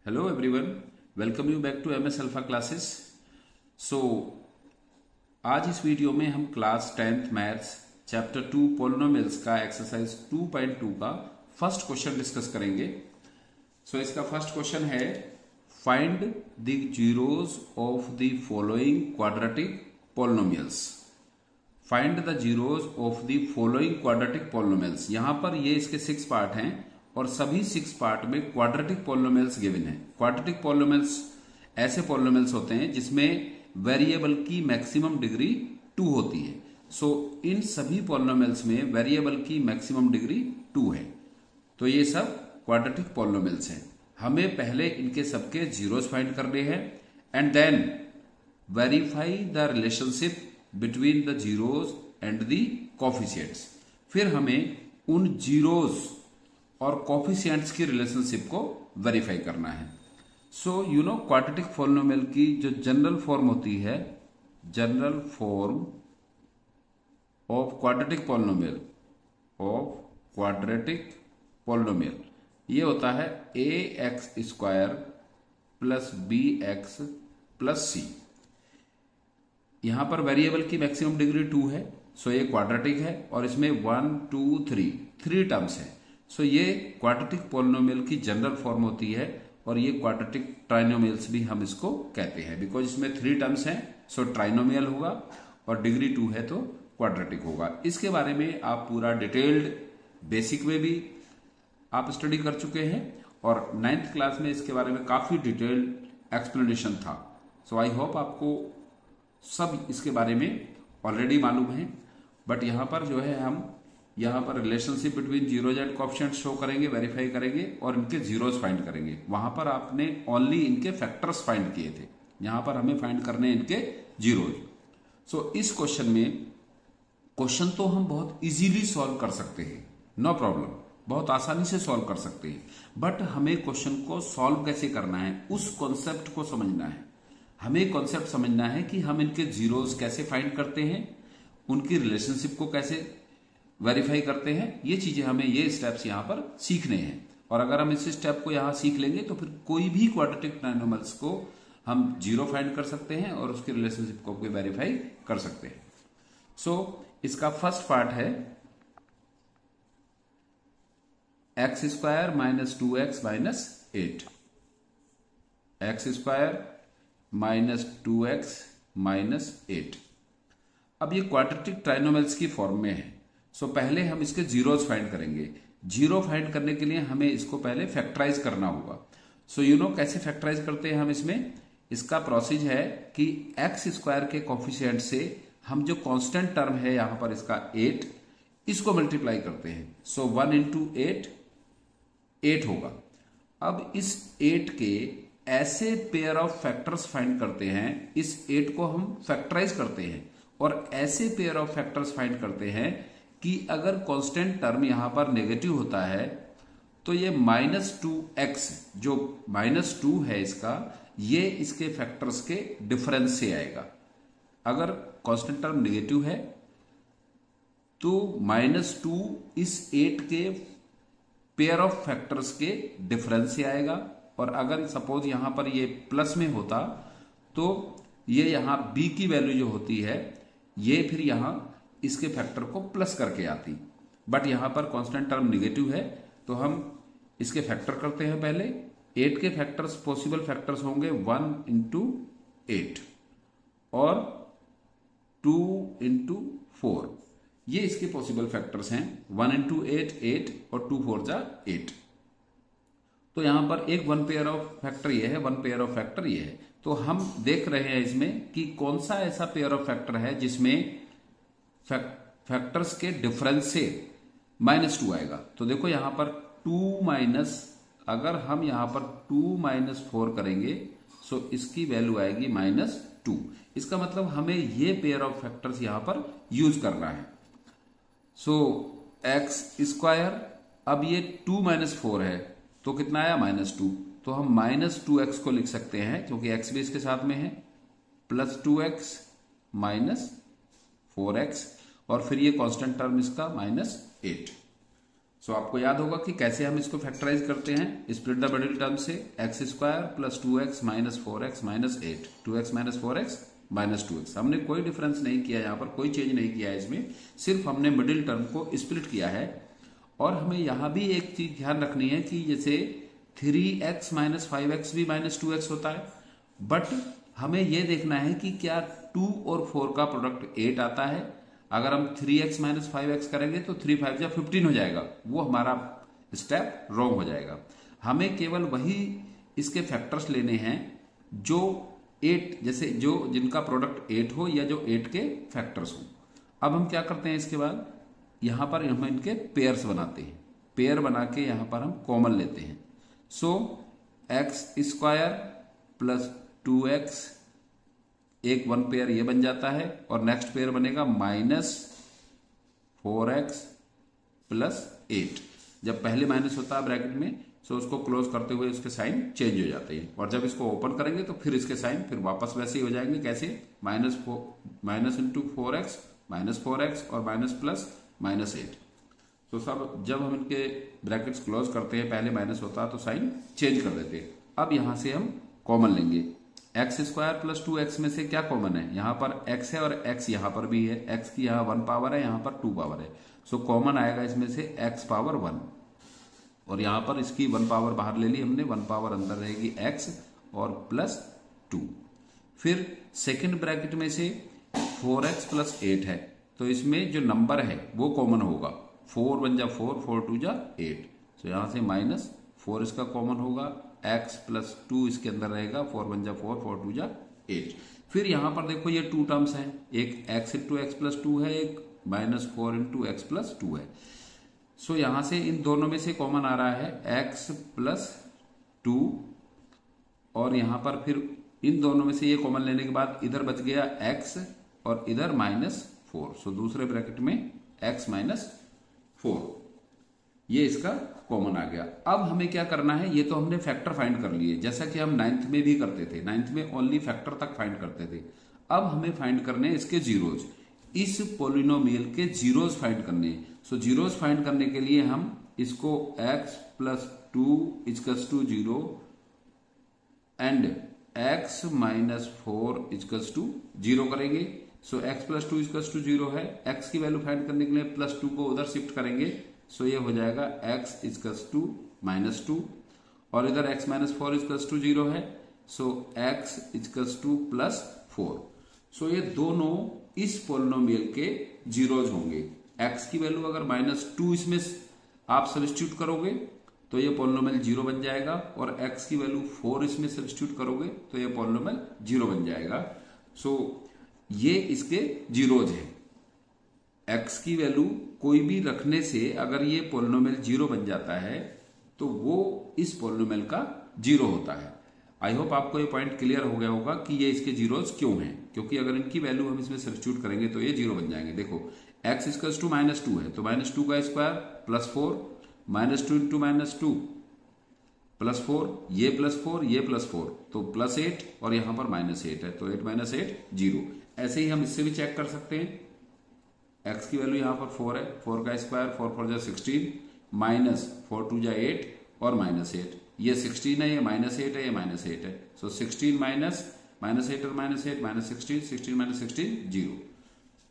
Hello everyone, welcome you back to MS Alpha classes. So आज इस video में हम class 10th maths chapter 2 polynomials का exercise 2.2 का फर्स्ट क्वेश्चन डिस्कस करेंगे. सो इसका फर्स्ट क्वेश्चन है find the zeros of the following quadratic polynomials. Find the zeros of the following quadratic polynomials. यहां पर ये इसके 6 पार्ट हैं और सभी 6 पार्ट में क्वाड्रेटिक पोलिनोमियल्स गिवन है. क्वाड्रेटिक पोलिनोमियल्स ऐसे पोलिनोमियल्स होते हैं जिसमें वेरिएबल की मैक्सिमम डिग्री 2 होती है. सो इन सभी पोलिनोमियल्स में वेरिएबल की मैक्सिमम डिग्री 2 है. तो ये सब क्वाड्रेटिक पोलिनोमियल्स हैं. हमें पहले इनके सबके जीरोस फाइंड करने हैं and then verify the relationship between the zeros and the coefficients. फिर हमें उन जीरोस और कोफिशिएंट्स की रिलेशनशिप को वेरीफाई करना है. So you know quadratic polynomial की जो जनरल फॉर्म होती है, general form of quadratic polynomial ये होता है ax² plus bx plus c. यहां पर वेरिएबल की मैक्सिमम डिग्री 2 है. सो ये क्वाड्रेटिक है और इसमें 1 2 3 टर्म्स है. सो ये क्वाड्रेटिक पोलिनोमियल की जनरल फॉर्म होती है और ये क्वाड्रेटिक ट्राइनोमियल्स भी हम इसको कहते हैं बिकॉज इसमें 3 टर्म्स हैं. सो ट्राइनोमियल होगा और डिग्री 2 है तो क्वाड्रेटिक होगा. इसके बारे में आप पूरा डिटेल्ड बेसिक में भी आप स्टडी कर चुके हैं और 9th क्लास में इसके बारे में काफी डिटेल्ड एक्सप्लेनेशन था. सो आई होप आपको सब इसके बारे में ऑलरेडी मालूम है. बट यहां पर जो है हम यहां पर relationship between zeros and coefficients show करेंगे, वेरीफाई करेंगे और इनके जीरोस फाइंड करेंगे. वहां पर आपने ओनली इनके फैक्टर्स फाइंड किए थे, यहां पर हमें फाइंड करने इनके जीरोज. सो इस क्वेश्चन में क्वेश्चन तो हम बहुत इजीली सॉल्व कर सकते हैं, नो प्रॉब्लम, बहुत आसानी से सॉल्व कर सकते हैं. बट हमें क्वेश्चन को सॉल्व कैसे करना है उस कॉन्सेप्ट को समझना है. हमें कॉन्सेप्ट समझना है कि हम इनके जीरोज कैसे फाइंड करते हैं, उनकी रिलेशनशिप को कैसे वेरीफाई करते हैं. ये चीजें हमें ये स्टेप्स यहां पर सीखने हैं और अगर हम इस स्टेप को यहां सीख लेंगे तो फिर कोई भी क्वाड्रेटिक ट्राइनोमियल्स को हम जीरो फाइंड कर सकते हैं और उसकी रिलेशनशिप को भी वेरीफाई कर सकते हैं. सो इसका फर्स्ट पार्ट है x² minus 2x minus 8. x² minus 2x minus 8. अब ये क्वाड्रेटिक ट्राइनोमियल्स की फॉर्म में है. सो पहले हम इसके जीरोस फाइंड करेंगे. जीरो फाइंड करने के लिए हमें इसको पहले फैक्टराइज करना होगा. सो यू नो कैसे फैक्टराइज करते हैं हम इसमें. इसका प्रोसेस है कि x² के कोफिशिएंट से हम जो कांस्टेंट टर्म है यहां पर इसका 8 इसको मल्टीप्लाई करते हैं. सो 1 इंटू 8 होगा. अब इस 8 के ऐसे पेयर ऑफ फैक्टर्स फाइंड करते हैं, इस 8 को हम फैक्टराइज करते हैं और ऐसे पेयर ऑफ फैक्टर्स फाइंड करते हैं कि अगर कांस्टेंट टर्म यहां पर नेगेटिव होता है तो ये -2x जो -2 है इसका, ये इसके फैक्टर्स के डिफरेंस से आएगा. अगर कांस्टेंट टर्म नेगेटिव है तो -2 इस 8 के पेयर ऑफ फैक्टर्स के डिफरेंस से आएगा. और अगर सपोज यहां पर ये प्लस में होता तो ये यहां b की वैल्यू जो होती है ये फिर यहां इसके फैक्टर को प्लस करके आती. बट यहां पर कांस्टेंट टर्म नेगेटिव है तो हम इसके फैक्टर करते हैं. पहले 8 के फैक्टर्स पॉसिबल फैक्टर्स होंगे 1 इंटू 8 और 2 इंटू 4. ये इसके पॉसिबल फैक्टर्स हैं. 1 इंटू 8 और 2 4 जा 8. तो यहां पर एक 1 पेयर ऑफ फैक्टर ये है, 1 पेयर ऑफ फैक्टर ये है. तो हम देख रहे हैं इसमें कि कौन सा ऐसा पेयर ऑफ फैक्टर है जिसमें फैक्टर्स के डिफरेंस से -2 आएगा. तो देखो यहां पर 2 माइनस, अगर हम यहां पर 2 माइनस 4 करेंगे सो इसकी वैल्यू आएगी -2. इसका मतलब हमें ये पेयर ऑफ फैक्टर्स यहां पर यूज करना है. सो x², अब ये 2 माइनस 4 है तो कितना आया -2. तो हम -2x को लिख सकते हैं क्योंकि x भी इसके साथ में है, प्लस 2x माइनस 4x और फिर ये कांस्टेंट टर्म इसका -8. सो आपको याद होगा कि कैसे हम इसको फैक्टराइज करते हैं। स्प्लिट द मिडिल टर्म से x square plus 2x minus 4x minus 8, 2x minus 4x minus 2x। हमने कोई डिफरेंस नहीं किया, यहाँ पर कोई चेंज नहीं किया है इसमें, सिर्फ हमने मिडिल टर्म को स्प्लिट किया है। और हमें यहां भी एक चीज ध्यान रखनी है कि जैसे 3x माइनस 5x भी माइनस 2x होता है, बट हमें यह देखना है कि क्या 2 और 4 का प्रोडक्ट 8 आता है। अगर हम 3x माइनस 5x करेंगे तो 3 5 या 15 हो जाएगा, वो हमारा स्टेप रॉन्ग हो जाएगा। हमें केवल वही इसके फैक्टर्स लेने हैं जो 8, जैसे जो जिनका प्रोडक्ट 8 हो या जो 8 के फैक्टर्स हो। अब हम क्या करते हैं, इसके बाद यहां पर हम इनके पेयर्स बनाते हैं। पेयर बना के यहां पर हम कॉमन लेते हैं। सो एक्स स्क्वायर प्लस 2x, एक 1 पेयर ये बन जाता है, और नेक्स्ट पेयर बनेगा माइनस 4x प्लस 8। जब पहले माइनस होता है ब्रैकेट में, सो उसको क्लोज करते हुए उसके साइन चेंज हो जाते हैं, और जब इसको ओपन करेंगे तो फिर इसके साइन फिर वापस वैसे ही हो जाएंगे। कैसे? Minus into 4x minus 4x और माइनस प्लस माइनस 8। तो सब जब हम इनके ब्रैकेट्स क्लोज करते हैं, पहले माइनस होता है तो साइन चेंज कर देते हैं। अब यहां से हम कॉमन लेंगे। एक्स स्क्वायर प्लस 2x में से क्या कॉमन है? यहां पर x है और x यहां पर भी है। x की यहां 1 पावर है, यहां पर 2 पावर है। सो कॉमन आएगा इसमें से x पावर 1, और यहां पर इसकी 1 पावर बाहर ले ली हमने, 1 पावर अंदर रहेगी x और प्लस 2। फिर सेकेंड ब्रैकेट में से 4x प्लस 8 है, तो इसमें जो नंबर है वो कॉमन होगा। 4 बन जा 4, 4 2 जा 8। तो यहां से माइनस 4 इसका कॉमन होगा, x प्लस 2 इसके अंदर रहेगा, 4 बन जा 4, 4 2 जा 8। फिर यहां पर देखो ये 2 टर्म्स हैं, एक x इंटू एक्स प्लस 2 है, एक माइनस 4 इंटू एक्स प्लस 2 है। सो यहां से इन दोनों में से कॉमन आ रहा है x प्लस 2, और यहां पर फिर इन दोनों में से ये कॉमन लेने के बाद इधर बच गया x और इधर माइनस 4। सो दूसरे ब्रैकेट में x माइनस 4, ये इसका कॉमन आ गया। अब हमें क्या करना है, ये तो हमने फैक्टर फाइंड कर लिए, जैसा कि हम 9th में भी करते थे। 9th में ओनली फैक्टर तक फाइंड करते थे। अब हमें फाइंड करने हैं इसके जीरोज, इस पोलिनोमियल के जीरोज फाइंड करने हैं। सो जीरोज फाइंड करने के लिए हम इसको x plus 2 equals to 0 and x minus 4 equals to 0 करेंगे। So x plus 2 equals to 0 है। x की वैल्यू फाइंड करने के लिए प्लस 2 को उधर शिफ्ट करेंगे, सो ये हो जाएगा x इक्वल्स टू माइनस 2, और इधर x माइनस 4 इक्वल्स टू 0 है, सो x इक्वल्स टू प्लस 4। सो ये दोनों इस पोलिनोमियल के जीरोज होंगे। x की वैल्यू अगर माइनस 2 इसमें आप सब्स्टिट्यूट करोगे तो ये पोलिनोमियल 0 बन जाएगा, और x की वैल्यू 4 इसमें सब्स्टिट्यूट करोगे तो ये पोलिनोमियल 0 बन जाएगा। सो ये इसके जीरोज है। x की वैल्यू कोई भी रखने से अगर ये पोलिनोमियल 0 बन जाता है तो वो इस पोलिनोमियल का 0 होता है। आई होप आपको ये पॉइंट क्लियर हो गया होगा कि ये इसके जीरोज क्यों हैं, क्योंकि अगर इनकी वैल्यू हम इसमें सब्स्टिट्यूट करेंगे तो ये 0 बन जाएंगे। देखो x इक्वल्स टू माइनस 2 है, तो माइनस 2 का square plus 4, minus 2 into minus 2 plus 4, ये प्लस 4 ये प्लस 4, तो प्लस 8, और यहां पर माइनस 8 है, तो 8 माइनस 8 0। ऐसे ही हम इससे भी चेक कर सकते हैं। x की वैल्यू यहां पर 4 है, 4 का स्क्वायर 4 4 जा 16, माइनस 4 2 जा 8 और माइनस 8, ये 16 है, ये माइनस 8 है, ये माइनस 8 है। सो 16 माइनस 8 और माइनस 8 माइनस 16, 16 माइनस 16 0।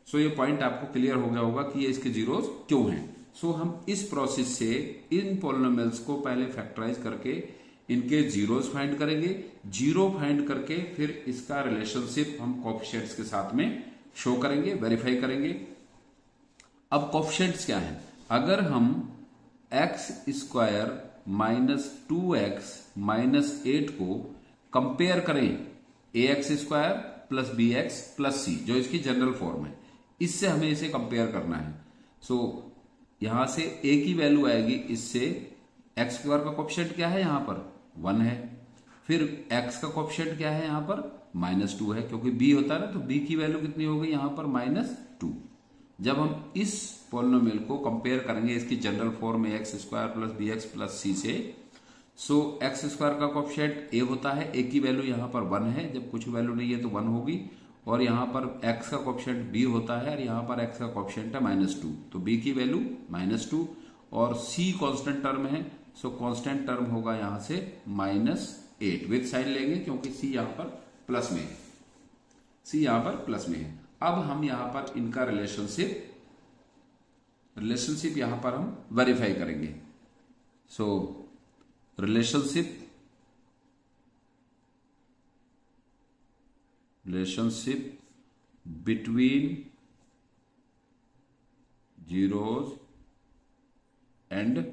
सो ये पॉइंट आपको क्लियर हो गया होगा कि ये इसके जीरोज क्यों हैं। सो हम इस प्रोसेस से इन पोलिनोमियल्स को पहले फैक्टराइज करके इनके जीरोज फाइंड करेंगे। जीरो फाइंड करके फिर इसका रिलेशनशिप हम कोएफिशिएंट्स के साथ में शो करेंगे, वेरीफाई करेंगे। अब कोएफिशिएंट्स क्या है? अगर हम x square minus 2x minus 8 को कंपेयर करें ax square plus bx plus c, जो इसकी जनरल फॉर्म है, इससे हमें इसे कंपेयर करना है। सो यहां से a की वैल्यू आएगी इससे, x स्क्वायर का कोएफिशिएंट क्या है यहां पर 1 है, फिर x का कोएफिशिएंट क्या है यहां पर माइनस 2 है, क्योंकि b होता है ना, तो b की वैल्यू कितनी हो गई यहां पर माइनस 2। जब हम इस पोलिनोमियल को कंपेयर करेंगे इसकी जनरल फॉर्म में x square plus b x plus c से, सो एक्स स्क्वायर का कोएफिशिएंट a होता है, a की वैल्यू यहां पर 1 है, जब कुछ वैल्यू नहीं है तो 1 होगी, और यहां पर x का कोएफिशिएंट b होता है और यहां पर x का कोएफिशिएंट है माइनस 2, तो b की वैल्यू माइनस 2, और c कांस्टेंट टर्म है, सो कांस्टेंट टर्म होगा यहां से -8 विद साइन लेंगे क्योंकि c यहां पर प्लस में है, c यहां पर प्लस में है। अब हम यहां पर इनका रिलेशनशिप यहां पर हम वेरीफाई करेंगे। So relationship between zeros and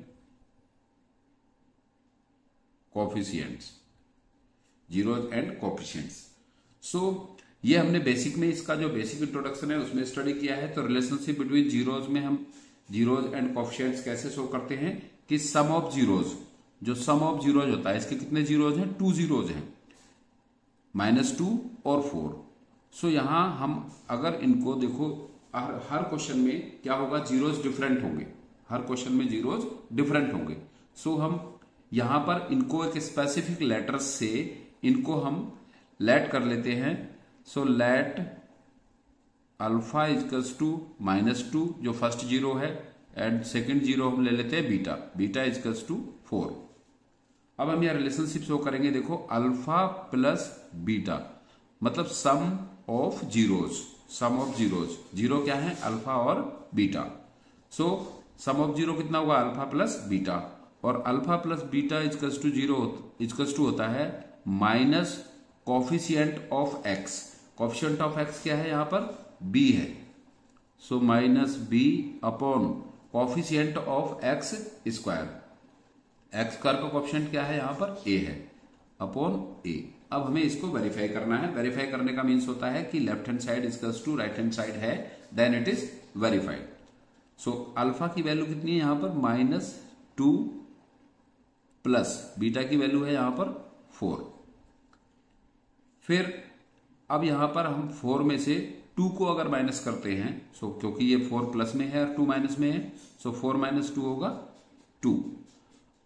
coefficients, zeros and coefficients. So ये हमने बेसिक में, इसका जो बेसिक इंट्रोडक्शन है उसमें स्टडी किया है। तो रिलेशनशिप बिटवीन जीरोज में हम जीरोज एंड कोफिशिएंट्स कैसे शो करते हैं कि सम ऑफ जीरोज, जो सम ऑफ जीरोज होता है, इसके कितने जीरोज हैं, 2 जीरोज हैं, -2 और 4। सो यहां हम अगर इनको देखो, हर क्वेश्चन में क्या होगा, जीरोज डिफरेंट होंगे, हर क्वेश्चन में जीरोज डिफरेंट होंगे। सो हम यहां पर इनको एक स्पेसिफिक लेटर्स से इनको हम लेट कर लेते हैं। So let alpha equals to -2 जो फर्स्ट जीरो है, एंड सेकंड जीरो हम ले लेते हैं बीटा, बीटा इजकल्स टू 4। अब हम यह रिलेशनशिप शो करेंगे, देखो अल्फा प्लस बीटा मतलब sum of zeros, sum of zeros, zero क्या है, अल्फा और beta. So sum of zero कितना होगा, अल्फा प्लस बीटा, और alpha plus beta equals to zero equals to होता है minus coefficient of x. Coefficient of x क्या है, यहां पर बी है, so minus b upon coefficient of x square, x square का कोफिशिएंट क्या है, यहां पर ए है, अपॉन ए। अब हमें इसको वेरीफाई करना है। वेरीफाई करने का मीन्स होता है कि left hand side equals to right hand side है, then it is verified. So alpha की वैल्यू कितनी है यहां पर, -2 प्लस बीटा की वैल्यू है यहां पर 4। फिर अब यहां पर हम 4 में से 2 को अगर माइनस करते हैं, सो क्योंकि ये 4 प्लस में है और 2 माइनस में है, सो 4 - 2 होगा 2।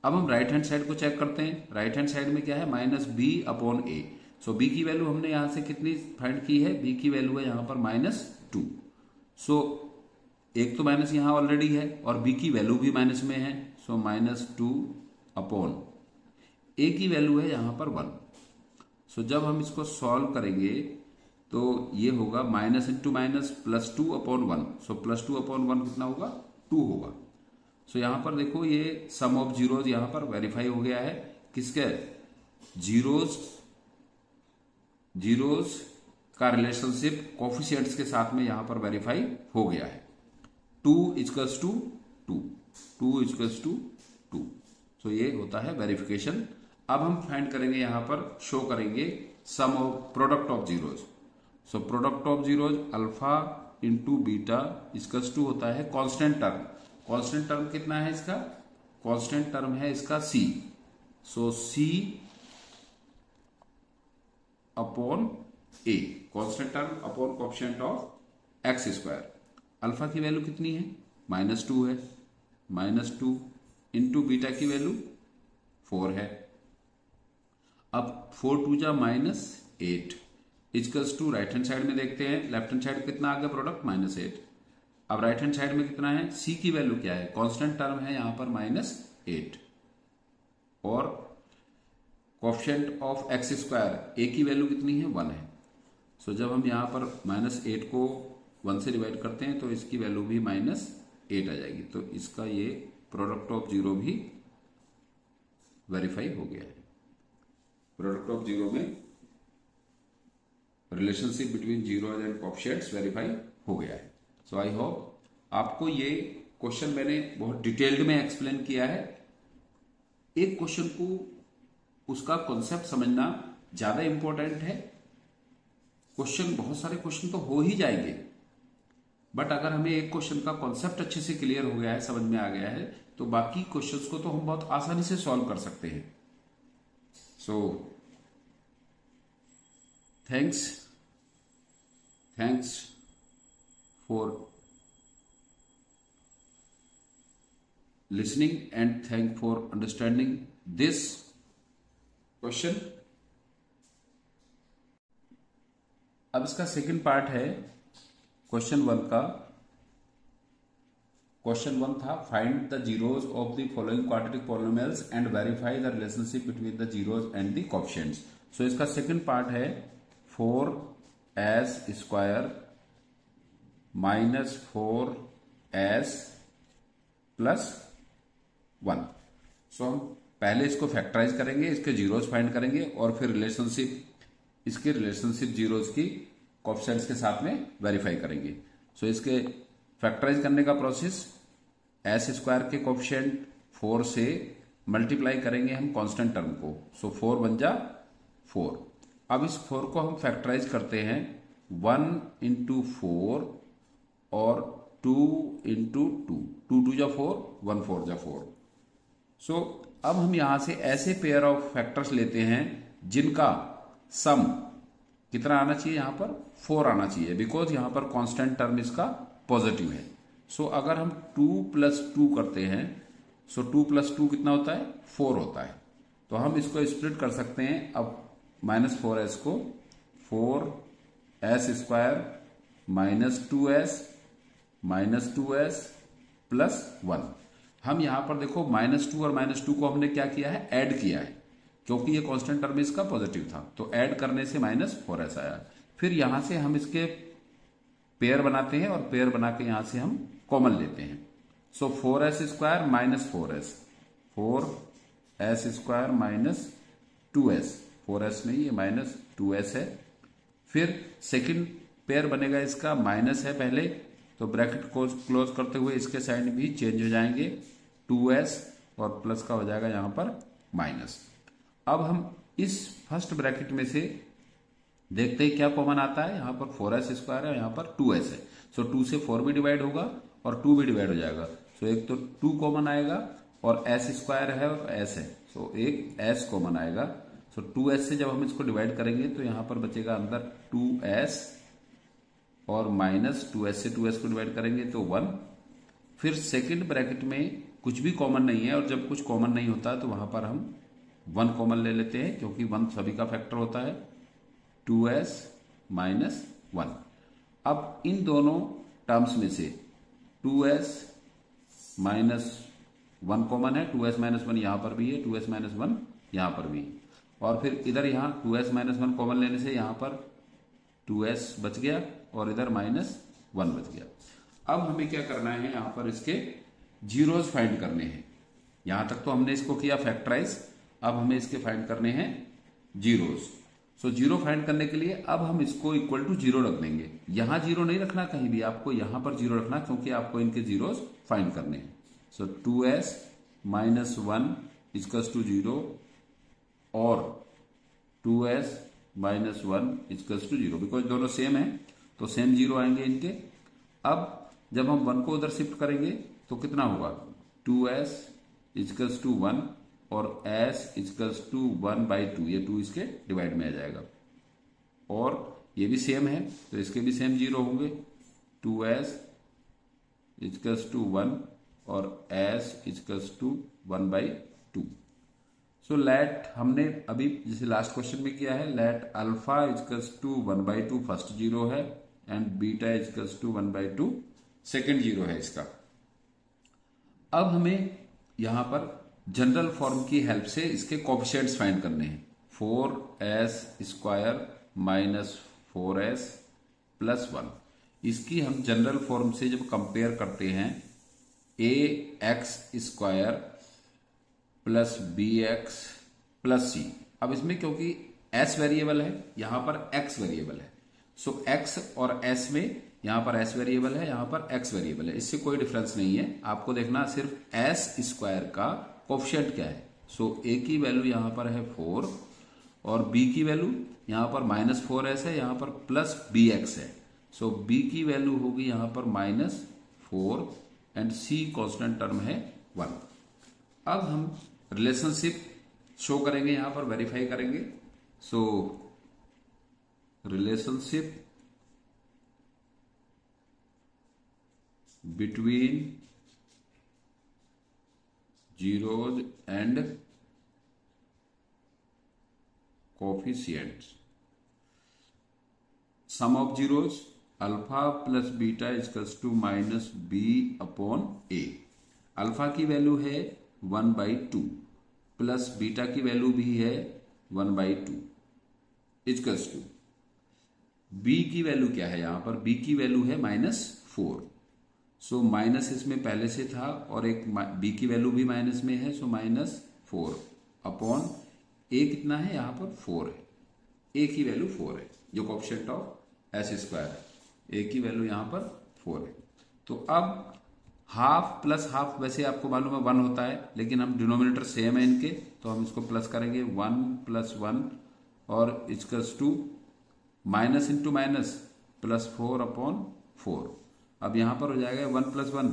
अब हम राइट हैंड साइड को चेक करते हैं। राइट हैंड साइड में क्या है, -b upon a। So b की वैल्यू हमने यहां से कितनी फाइंड की है, b की वैल्यू है यहां पर -2। सो एक तो माइनस यहां ऑलरेडी है और b की वैल्यू भी माइनस में है, सो -2 अपॉन a की वैल्यू है यहां पर 1। सो जब हम इसको सॉल्व करेंगे तो ये होगा माइनस इंटू माइनस +2 अपॉन 1। सो +2 अपॉन 1 कितना होगा, 2 होगा। सो यहां पर देखो ये सम ऑफ जीरोज यहां पर वेरीफाई हो गया है, किसके, जीरोज का रिलेशनशिप कोफिशिएंट्स के साथ में यहां पर वेरीफाई हो गया है। 2 इजकल्स टू 2, 2 इजकल्स टू 2। सो ये होता है वेरिफिकेशन। अब हम फाइंड करेंगे, यहां पर शो करेंगे sum of product of zeros. So product of zeros alpha into beta equals to होता है कांस्टेंट टर्म। कांस्टेंट टर्म कितना है इसका, कांस्टेंट टर्म है इसका c। So c upon a, constant term upon coefficient of x square. Alpha की value कितनी है, -2 है, -2 इंटू बीटा की वैल्यू 4 है। अब 4 2 जा -8 equals to right hand side में देखते हैं, लेफ्ट हैंड साइड कितना आ गया प्रोडक्ट, -8। अब राइट हैंड साइड में कितना है, c की वैल्यू क्या है, कांस्टेंट टर्म है यहां पर -8, और coefficient of x square a की वैल्यू कितनी है, 1 है। सो जब हम यहां पर -8 को 1 से डिवाइड करते हैं तो इसकी वैल्यू भी -8 आ जाएगी। तो इसका ये प्रोडक्ट ऑफ जीरो भी वेरीफाई हो गया है। प्रोडक्ट ऑफ जीरो में relationship between zero and coefficients verify हो गया है। सो आई होप आपको ये क्वेश्चन मैंने बहुत डिटेल्ड में एक्सप्लेन किया है। एक क्वेश्चन को उसका कॉन्सेप्ट समझना ज्यादा इंपॉर्टेंट है। क्वेश्चन, बहुत सारे क्वेश्चन तो हो ही जाएंगे, बट अगर हमें एक क्वेश्चन का कॉन्सेप्ट अच्छे से क्लियर हो गया है, समझ में आ गया है, तो बाकी क्वेश्चंस को तो हम बहुत आसानी से सॉल्व कर सकते हैं। So thanks for listening and thank for understanding this question। अब इसका सेकंड पार्ट है क्वेश्चन 1 का। क्वेश्चन 1 था find the zeros of the following quadratic polynomials and verify the relationship between the zeros and the coefficients. So इसका second part है 4s square minus 4s plus 1। सो हम पहले इसको फैक्टराइज करेंगे, इसके जीरोज फाइंड करेंगे और फिर इसके रिलेशनशिप जीरोज की कोएफिशिएंट्स के साथ में वेरीफाई करेंगे। सो इसके फैक्टराइज करने का प्रोसेस, एस स्क्वायर के कोएफिशिएंट 4 से मल्टीप्लाई करेंगे हम कांस्टेंट टर्म को। सो 4 बन जा 4। अब इस 4 को हम फैक्टराइज करते हैं 1 इंटू 4 और 2 इंटू 2, 2 2 जा 4, 1 4 जा 4। सो अब हम यहां से ऐसे पेयर ऑफ फैक्टर्स लेते हैं जिनका सम कितना आना चाहिए, यहां पर 4 आना चाहिए, बिकॉज यहां पर कांस्टेंट टर्म इसका पॉजिटिव है। सो अगर हम 2 प्लस 2 करते हैं, सो 2 प्लस 2 कितना होता है, 4 होता है। तो हम इसको स्प्लिट कर सकते हैं। अब माइनस 4s को 4s square minus 2s plus 1। हम यहां पर देखो -2 और -2 को हमने क्या किया है, ऐड किया है, क्योंकि ये कांस्टेंट टर्म इसका पॉजिटिव था, तो ऐड करने से -4s आया। फिर यहां से हम इसके पेयर बनाते हैं और पेयर बना के यहां से हम कॉमन लेते हैं। सो 4s square minus 4s square minus 2s, 4s नहीं, ये -2s है। फिर सेकंड पेयर बनेगा, इसका माइनस है पहले, तो ब्रैकेट को क्लोज करते हुए इसके साइड भी चेंज हो जाएंगे, 2s और प्लस का हो जाएगा यहां पर माइनस। अब हम इस फर्स्ट ब्रैकेट में से देखते हैं क्या कॉमन आता है। यहां पर 4s स्क्वायर है, यहां पर 2s है। सो 2 से 4 भी डिवाइड होगा और 2 भी डिवाइड हो जाएगा। सो एक तो 2 कॉमन आएगा और s स्क्वायर है और s है, सो एक s कॉमन आएगा। सो 2s से जब हम इसको डिवाइड करेंगे तो यहां पर बचेगा अंदर 2s और माइनस 2s से 2s को डिवाइड करेंगे तो 1। फिर सेकंड ब्रैकेट में कुछ भी कॉमन नहीं है, और जब कुछ कॉमन नहीं होता तो वहां पर हम 1 कॉमन ले लेते हैं, क्योंकि 1 सभी का फैक्टर होता है, 2s माइनस 1। अब इन दोनों टर्म्स में से 2s माइनस 1 कॉमन है, 2s माइनस 1 यहां पर भी है, 2s माइनस 1 यहां पर भी, और फिर इधर यहां 2s माइनस 1 कॉमन लेने से यहां पर 2s बच गया और इधर -1 बच गया। अब हमें क्या करना है, यहां पर इसके जीरोज फाइंड करने हैं। यहां तक तो हमने इसको किया फैक्टराइज, अब हमें इसके फाइंड करने हैं जीरोज। सो जीरो फाइंड करने के लिए अब हम इसको इक्वल टू 0 रख देंगे। यहां 0 नहीं रखना कहीं भी, आपको यहां पर 0 रखना, क्योंकि आपको इनके जीरोज फाइंड करने हैं। सो 2s माइनस 1 इक्वल्स टू 0 और 2s minus 1 equals to 0, because दोनों सेम है तो सेम 0 आएंगे इनके। अब जब हम 1 को उधर शिफ्ट करेंगे तो कितना होगा, 2s इक्वल्स टू 1 और s इक्वल्स टू 1/2, ये 2 इसके डिवाइड में आ जाएगा, और ये भी सेम है तो इसके भी सेम 0 होंगे, 2s इक्वल्स टू 1 और s equals to 1/2। So let हमने अभी जैसे लास्ट क्वेश्चन में किया है, let alpha equals to 1/2 first 0 है and beta equals to 1/2 second 0 है इसका। अब हमें यहां पर जनरल फॉर्म की हेल्प से इसके कोएफिशिएंट्स फाइंड करने हैं। 4s square minus 4s plus 1, इसकी हम जनरल फॉर्म से जब कंपेयर करते हैं, ax square plus bx plus c। अब इसमें क्योंकि s वेरिएबल है, यहां पर x वेरिएबल है, सो x और s में यहां पर s वेरिएबल है, यहां पर x वेरिएबल है, इससे कोई डिफरेंस नहीं है। आपको देखना सिर्फ s स्क्वायर का कोएफिशिएंट क्या है। सो a की वैल्यू यहां पर है 4 और b की वैल्यू यहां पर -4s है, यहां पर प्लस bx है। सो b की वैल्यू होगी यहां पर -4 एंड c कांस्टेंट टर्म है 1। अब हम रिलेशनशिप शो करेंगे, यहां पर वेरीफाई करेंगे। So relationship between zeros and coefficients, sum of zeros alpha plus beta equals to minus b upon a. Alpha की वैल्यू है 1/2 प्लस बीटा की वैल्यू भी है 1/2 इजकल्स टू बी की वैल्यू क्या है, यहां पर बी की वैल्यू है -4। सो माइनस इसमें पहले से था और एक बी की वैल्यू भी माइनस में है, सो -4 अपॉन ए कितना है, यहां पर 4 है, ए की वैल्यू 4 है जो कोएफिशिएंट ऑफ एस स्क्वायर है, ए की वैल्यू यहां पर 4 है। तो अब हाफ प्लस हाफ वैसे आपको मालूम है 1 होता है, लेकिन हम डिनोमिनेटर सेम है इनके तो हम इसको प्लस करेंगे 1 + 1 और equals to minus into minus +4 upon 4। अब यहां पर हो जाएगा 1 + 1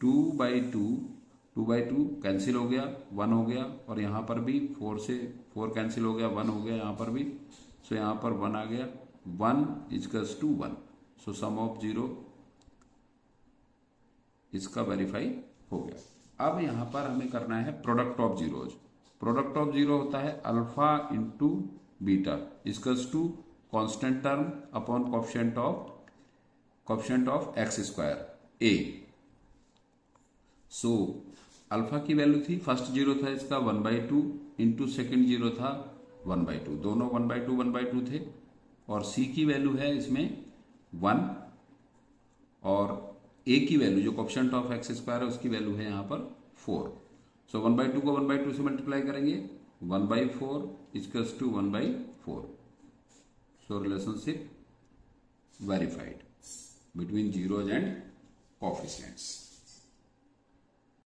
2/2 कैंसिल हो गया, 1 हो गया, और यहां पर भी 4 से 4 कैंसिल हो गया, 1 हो गया यहां पर भी, सो यहां पर 1 आ गया, 1 equals to 1। So sum of 0 इसका वेरीफाई हो गया। अब यहां पर हमें करना है product of zeros. Product of zero होता है alpha into beta equals to constant term upon coefficient of x square a. So alpha की वैल्यू थी, फर्स्ट जीरो था इसका 1/2 इंटू सेकेंड जीरो था 1/2, दोनों 1/2 थे, और सी की वैल्यू है इसमें 1 और ए की वैल्यू जो कोएफिशिएंट ऑफ एक्स स्क्वायर है उसकी वैल्यू है यहां पर 4। सो 1/2 को 1/2 से मल्टीप्लाई करेंगे, 1/4 equals to 1/4। So relationship verified between zeros and coefficients.